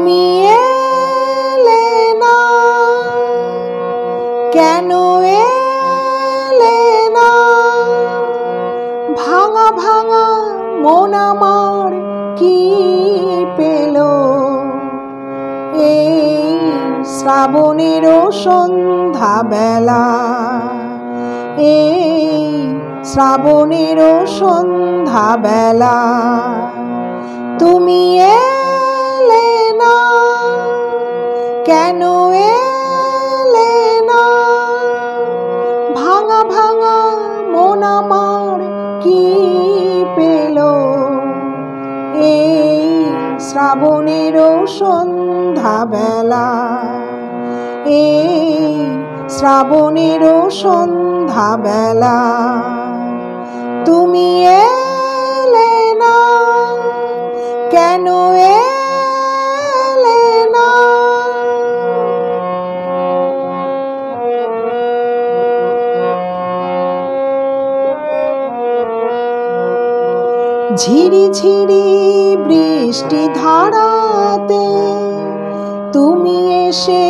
তুমি এলে না, কেন এলে না? ভাঙা ভাঙা মন আমার কি পেল এই শ্রাবণের সন্ধ্যা বেলা, এই শ্রাবণের সন্ধ্যা বেলা। তুমি এলে না, কেন এলে না? ভাঙা ভাঙা মন আমার কি পেল এই শ্রাবণের সন্ধ্যা বেলা, এই শ্রাবণের সন্ধ্যা বেলা। তুমি এলে না, কেন এলে না? ঝিরি ঝিরি বৃষ্টি ধারাতে তুমি এসে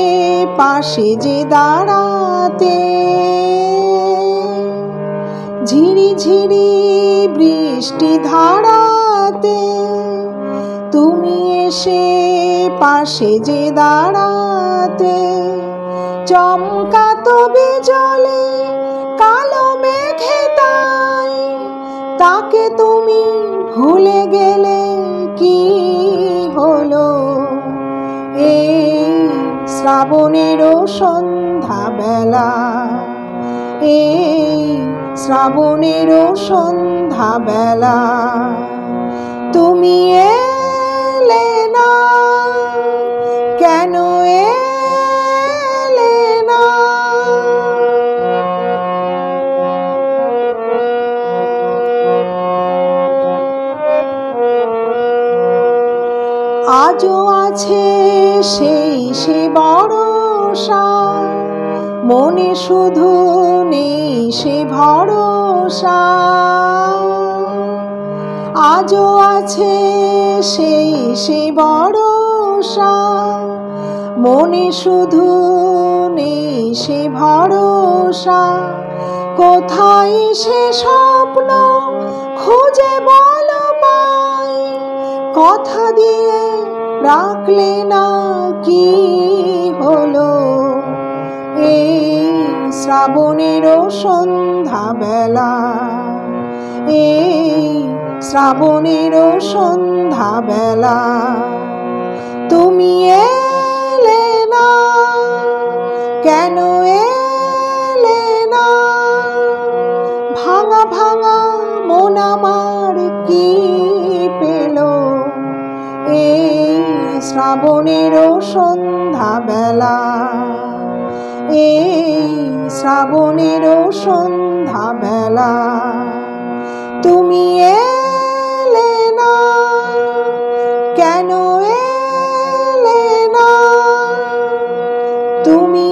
পাশে যে দাঁড়াতে, ঝিরি ঝিরি বৃষ্টি ধারাতে তুমি এসে পাশে যে দাঁড়াতে, চমকাতো বিজলে কালো মেঘে তাই, তাকে তুমি ভুলে গেলে কি হলো এই শ্রাবণের সন্ধ্যা বেলা, এই শ্রাবণের সন্ধ্যা বেলা। তুমি এলে না, কেন এলে না? আজও আছে সেই সে ভরসা, মনে শুধু নেই সে ভরসা। আজও আছে সেই সে ভরসা, মনে শুধু নেই সে ভরসা। কোথায় সে স্বপ্ন খুঁজে বলো পাই, কথা দিয়ে রাখলে না কি হলো এই শ্রাবণের সন্ধ্যা বেলা, এই শ্রাবণের সন্ধ্যা বেলা। তুমি এলে না, কেন এলে না? ভাঙা ভাঙা মন আমার কি পেল এই শ্রাবণের সন্ধ্যা বেলা, এই শ্রাবণের সন্ধ্যা বেলা। তুমি এলে না, কেন এলে না? তুমি